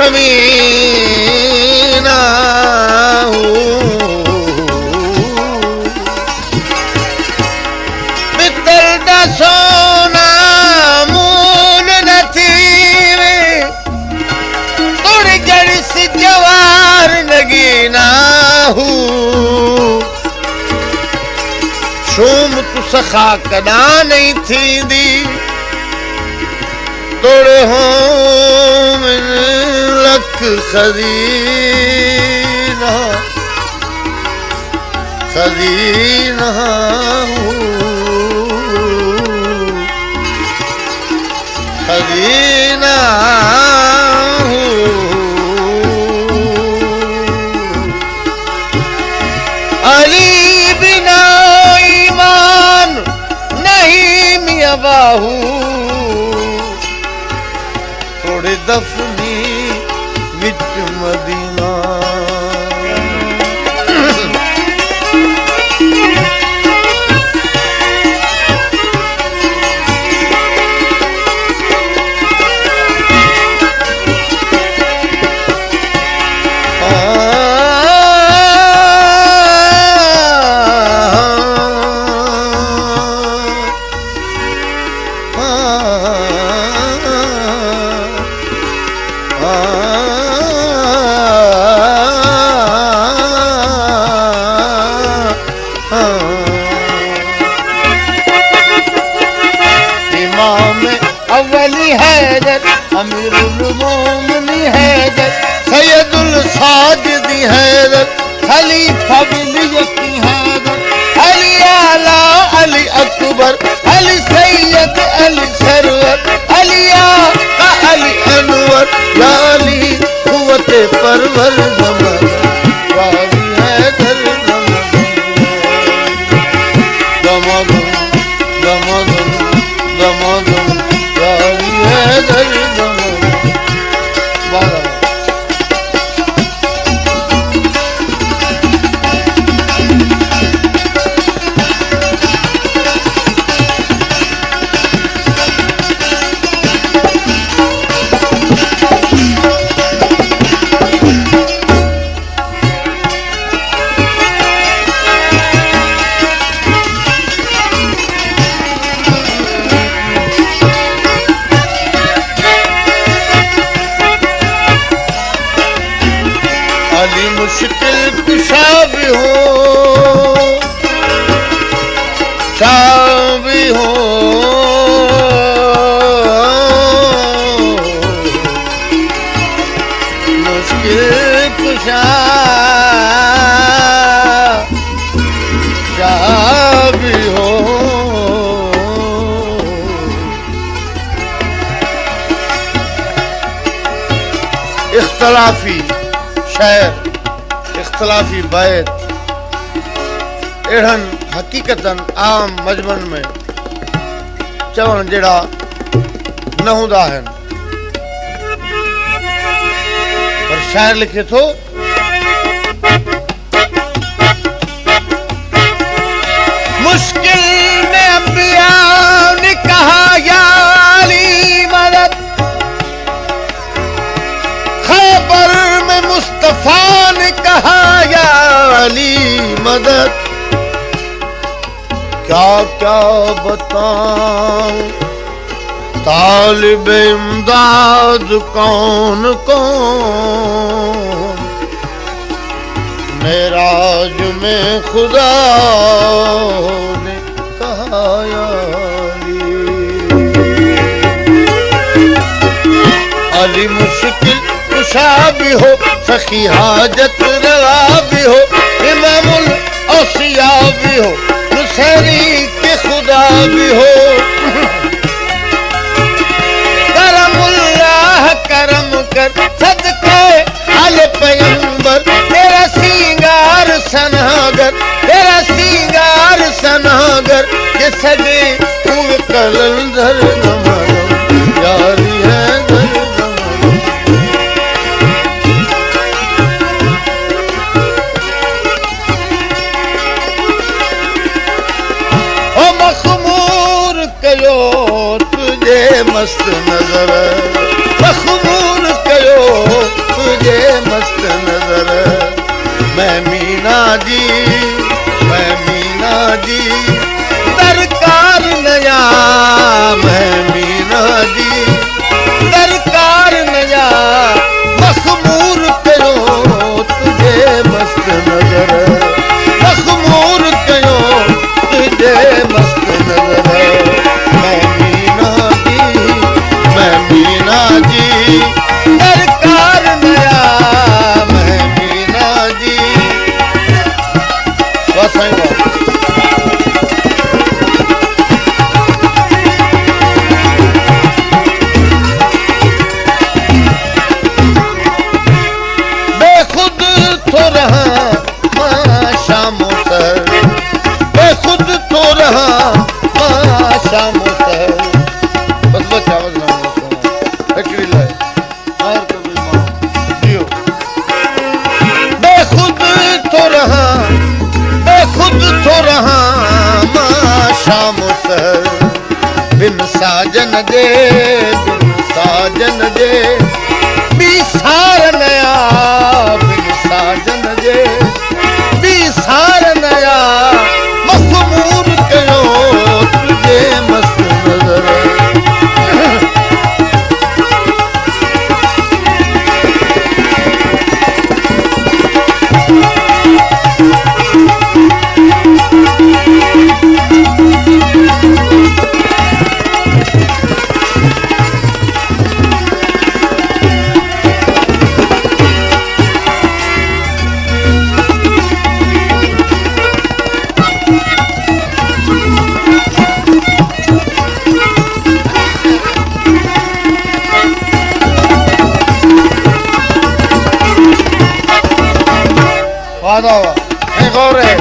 कमीना मित्तल दा सोना मूल नथी तोड़ जड़ी सी जवार नगीना शूम तु सखा कदा नहीं थींदी तोड़े हो लख खजीना खजीना खजीना अली बिना ईमान नहीं मियां बाहू थोड़े दफनी विच मदीना अव्वली हैदर अमीरुल मोमिनी हैदर सैयदुल साजिदी हैदर खलीफा बिलियती हैदर अली आला अली अकबर अली सैयद अली सरवर अलिया का अली अनवर या अली कुव्वत परवर जमाल वाली हैदर दमदम दमदम दमदम मुश्किल कुशा भी हो शाह भी हो मुश्किल कुशा शाह भी हो इख्तलाफी शेर इख्तलाफी बैत एड़न हकीकतन आम मजमन में चवण जड़ा न हुंदा है पर शायर लिखे थो मुश्किल में अंबिया ने कहा या अली मदद खैबर में मुस्तफा ने कहा या अली मदद क्या क्या बताऊं तालिब इमदाद कौन कौन मेराज में खुदा ने कहा या अली मुश्किल कुशा भी हो सखी हाजत रवा भी हो इमामुल औसिया भी हो मुसहरी के खुदा भी हो करमुल्लाह करम कर सदके आले पैगंबर तेरा सिंगार सनागर तेरा सिंगार सनागर ये सजे हुए कलंदर नमरम यारी है तुझे मस्त नजर मखमूर कयो तुझे मस्त नजर। मैं मीना जी, मैं मीना जी दरकार नया, मैं मीना जी दरकार नया मखमूर कयो तुझे मस्त नजर, मखमूर कयो तुझे मस्त नजर। मैं मीना जी दरकार नया, मैं मीना जी। बेखुद तो रहा मां शामो सर, बेखुद तो रहा मां शामो सर। बस बस आवाज ना एकड़ी लाए और कभी मां दियो। बेखुद तो रहा, बेखुद तो रहा मां शामो सर। बिन साजन दे, बिन साजन दे बिसार नया, बिन साजन दे बिसार नया मखमूर कयो तुझे मस्त नजर। वादा हुआ एक और है।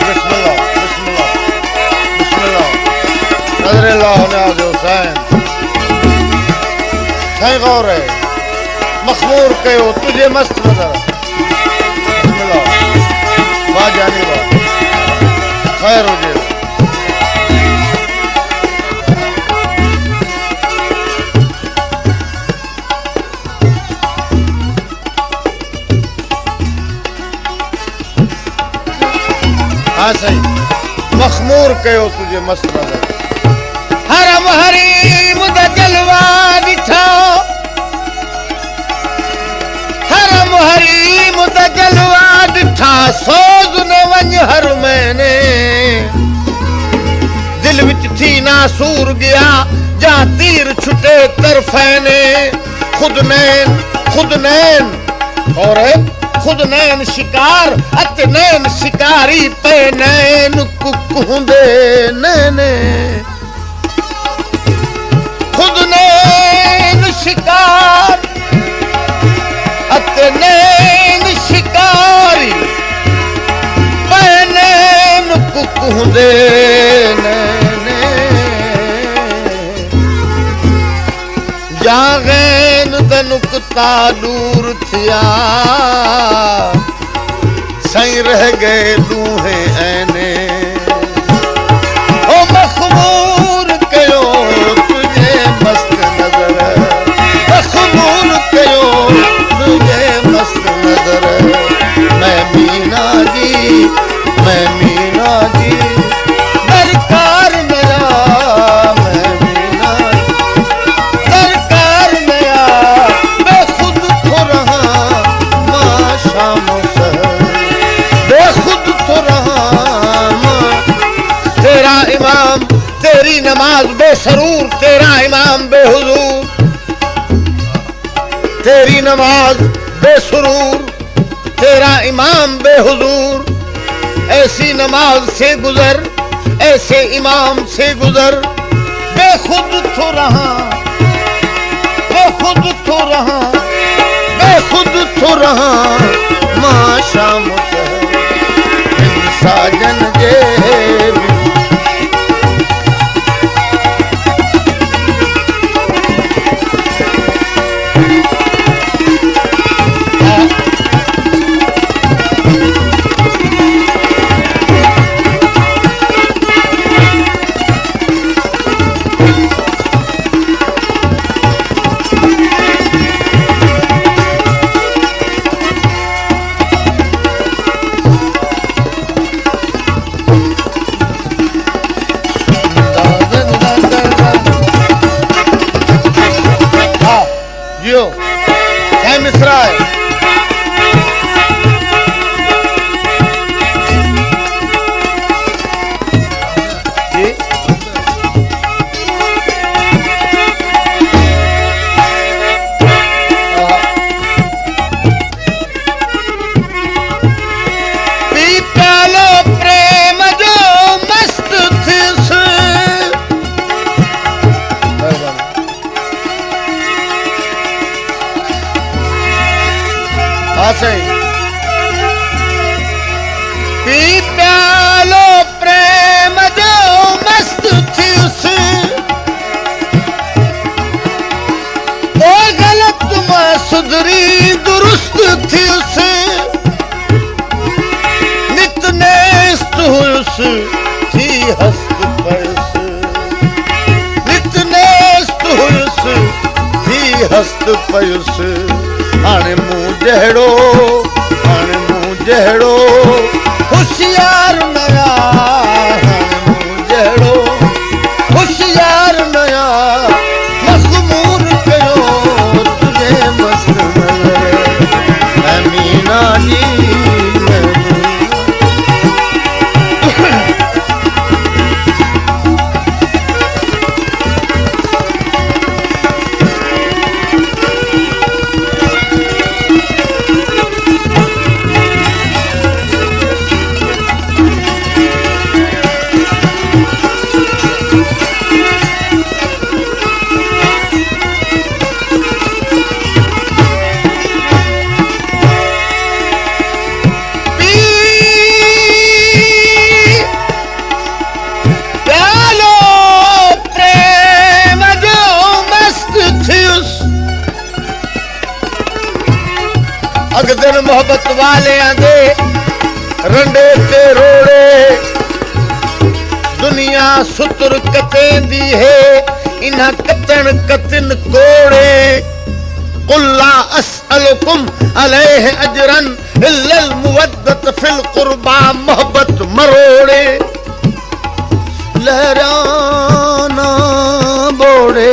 बिस्मिल्लाह बिस्मिल्लाह बिस्मिल्लाह नजर न्याज हुसैन। एक और है मखमूर कयो तुझे मस्त नजर। बिस्मिल्लाह वाह जाने वाह खैर हो जाए। हाँ सही मखमूर कयो तुझे मस्त नजर। हरम हरीम दा जलवा दिठा, हरम हरीम दा जलवा दिठा सोज न वंज हर मैंने। दिल विच थी नासूर गया जा तीर छुटे तरफैने। खुद नैन और खुद नैन शिकार अत नैन शिकारी पे नैन कुकुंदे नैने। खुद नैन शिकार अत नैन शिकारी पे नैन कुकुंदे नैने। जागैन दनुकता दूर थिया सही रह गए लूहे ऐने। ओ मखमूर कयो तुझे मस्त नजर, मखमूर कयो तुझे मस्त नजर। मैं मीना जी, मैं मीना जी दरकार नया, मैं मीना दरकार नया। बेखुद तो रहा मां शामो सर, बेखुद तो रहा मां। तेरा इमाम तेरी नमाज बेसरूर, तेरा इमाम बेहुजूर। तेरी नमाज बेसरूर, तेरा इमाम बेहुजूर। ऐसी नमाज से गुजर, ऐसे इमाम से गुजर। बेखुद तो रहा, बेखुद तो रहा, बेखुद तो रहा मां शामो सर। साजन जे साईं पी प्यालो प्रेम जो मस्त थियुस ओ गलत मां सुधरी दुरुस्त थियुस नित नेस्त हुयुस थी हस्त पयुस नित नेस्त हुयुस थी हस्त पयुस हाणे मूं जहिड़ो होशियार नया हाणे मूं जहिड़ो होशियार नया मज़मूर कयो तुझे मस्त नज़र अमीना जी अगदर मोहब्बत वाले दे रंडे ते रोड़े दुनिया सुतर कतेंदी है इन्हा कतन कतिन कोड़े कुल्ला असअलुकुम अलैह अजरन इल्लल मुवद्दत फिल कुर्बा मोहब्बत मरोड़े लहराना बोड़े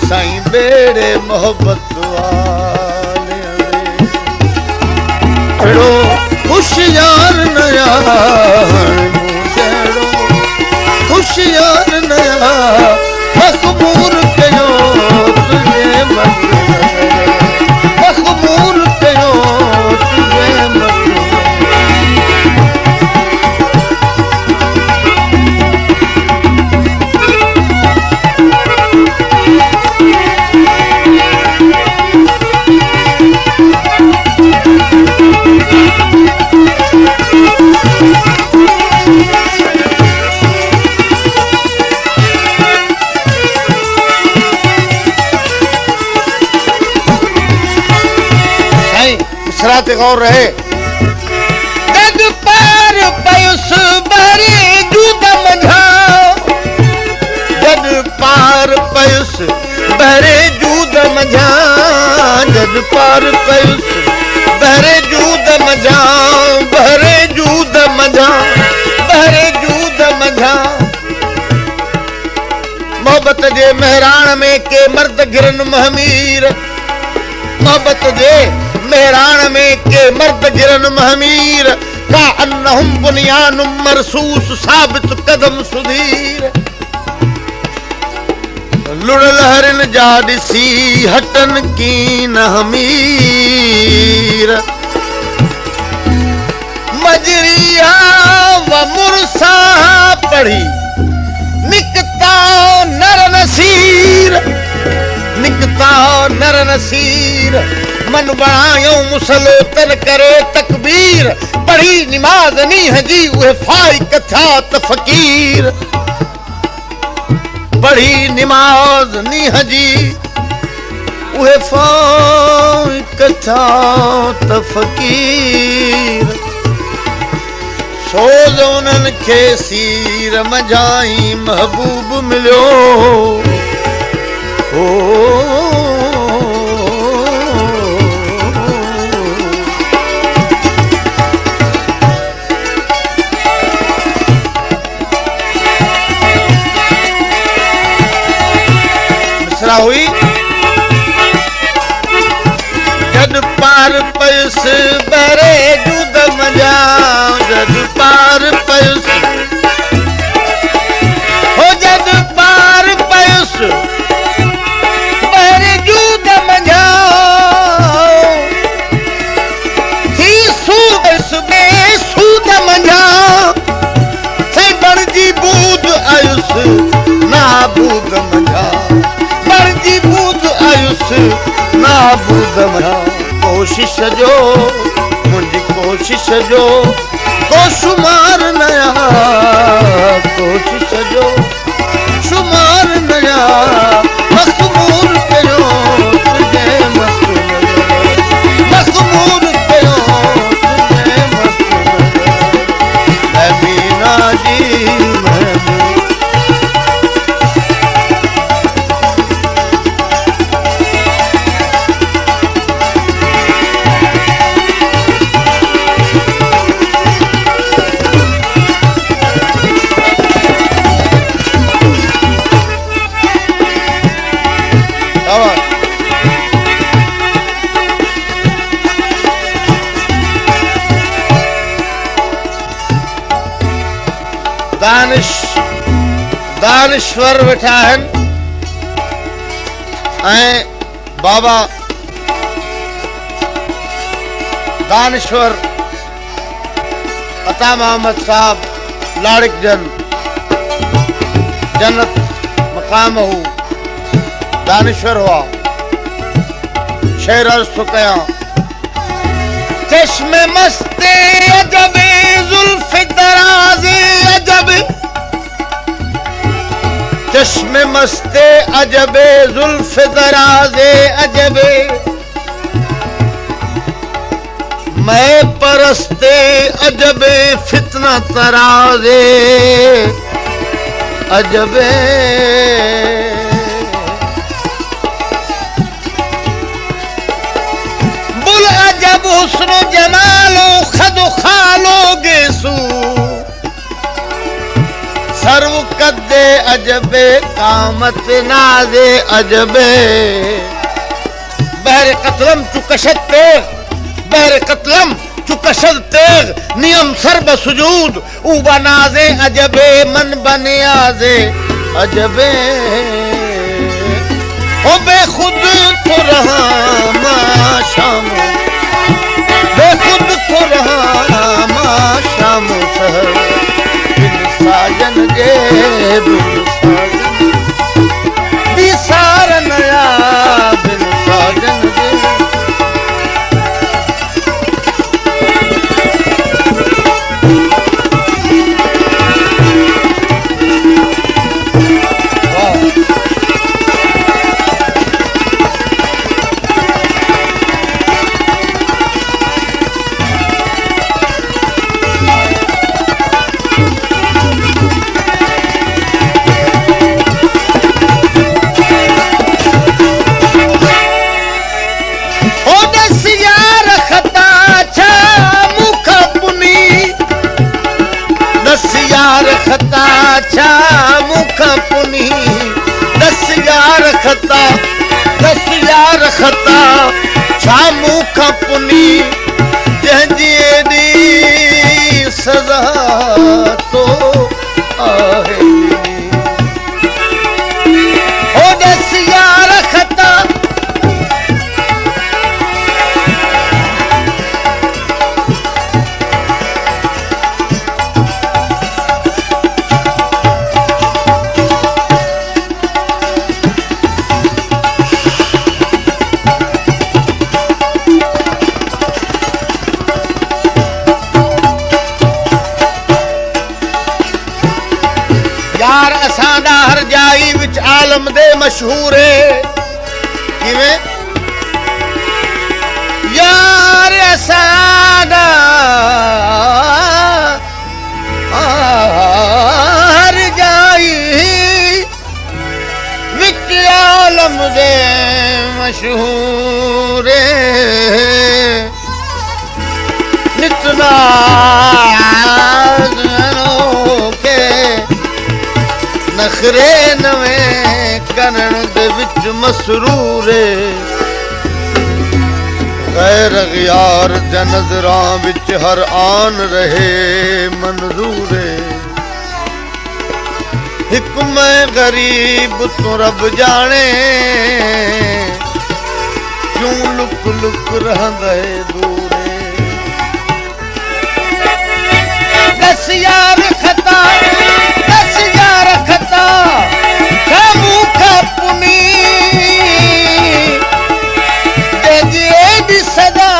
साईं बेड़े मोहब्बत वाले अड़ो होशियार नया मुझेड़ो होशियार नया मखबूर कयो तुझे मखबूर कयो तुझे सराते गौर रहे जद पार पयुस बरे जूद मझा जद पार पयुस बरे जूद मझा जद पार पयुस बरे जूद मझा बरे जूद मझा बरे जूद मझा मोहब्बत जे महराण में के मर्द गिरन महमीर मोहब्बत जे मेहरान में के मर्द गिरन महमीर का अन्नहुम बुनियान मरसूस साबित कदम सुधीर लुड़ लहरन जादिसी हटन की नहमीर मजरिया व मुरसा पढ़ी निकता नर नसीर निकता नर नसीर मन बनायो मुसलो तन करे तकबीर पढ़ी निमाज नी हजी उहे फाई कथा त फकीर पढ़ी निमाज नी हजी उहे फाई कथा त फकीर सोज उनन खे सीर मजाई महबूब मिलियो ओ हुई जद पार पयुस बरे जूद मजा जद पार पयुस हो जद पार पयुस बरे जूद मजा थी सूबस में सूद मजा से बरजी बूद आयुस ना बूद मजा बरजी बूद आयुस ना बूद जो मुंहिंजी कोशिश जो को शुमार नया कोशिश जो शुमार नया मखमूर कयो तुझे मस्त मखमूर कयो तुझे मस्त मैं मीना जी दानिश्वर वेठा आहिनि ऐं बाबा दानिश्वर अता मोहम्मद साहब लाड़िक जन जन्नत मकाम हू दानिश्वर हुआ शेर अर्ज़ थो कयां चश्मे मस्ते अजबे जुल्फ दराज़े अजब चश्मे मस्ते अजबे जुल्फ दराज़े अजबे मैं परस्ते अजबे फितना तराज़े अजबे बुल अजब हुस्न जमालो खद खालो गेसू सर्व कदे अजबे कामत नाज़े अजबे बहर कतलम चुकशत तेग बहर कतलम चुकशत तेग नियम सर्ब सुजूद ऊबा नाज़े अजबे मन बनियाज़े अजबे ओ बेखुद तो रहा माँ शाम बेखुद तो रहा माँ शाम सहर साजन जे बिन साजन नया बिन साजन जे खता छा मुख पुनी दस यार खता छा मुख पुनी जंहिंजी एॾी सज़ा तो आहे ओ दस यार खता यार असांदा हर जाई विच आलम दे मशहूर है किवें यार असांदा हर जाई विच आलम दे मशहूर है नितना नखरे नवे करण दे विच मसरूर गैर यार दे नजरां विच हर आन रहे मंजूर हिक मैं गरीब तो रब जाने क्यों लुक लुक रहंदा है दूर दस यार खता मुखा पुनी सदा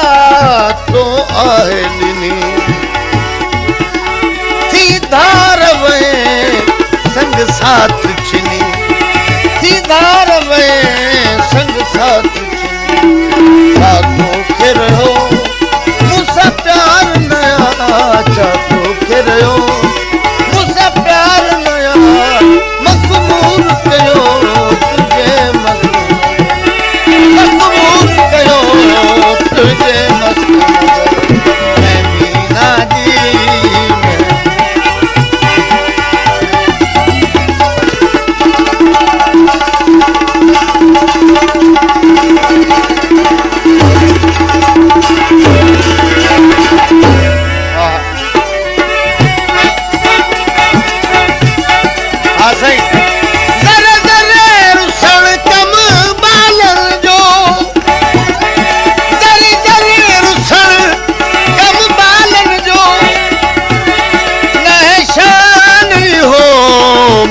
साथ छिनी दीदार में संग साथ छिनी साथों के रहो मुझसे प्यार नया चाहतो के रहो मुझसे प्यार नया मकबूल कयो तुझे मकबूल कयो तुझे मैं मीना जी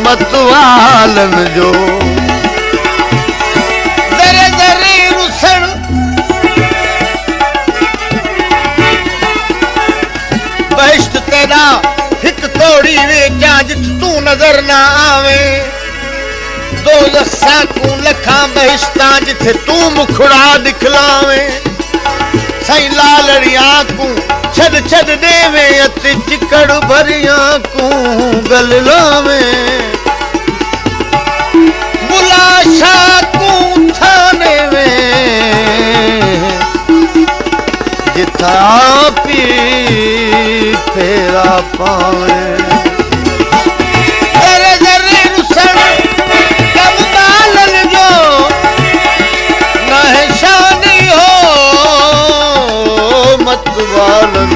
मतवालन जो दरे दरे रुसण बहिश्त तेरा हिक तोड़ी वे क्या जित तू नजर ना आवे दो लखा तू लखा बहिश्ता जिथे तू मुखड़ा दिखलावे सही लालड़िया को छद छद देवे अति चिकड़ भरिया को गल लावे बुलाशा को थाने में जिथा पी फेरा पावे तेरे जरे रुसण कब बालन जो न है शानी हो मत बालन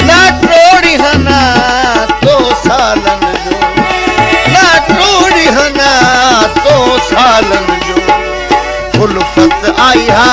ना टोड़ी हना तो सालन जो ना टोड़ी हना तो सालन जो उल्फत आई हा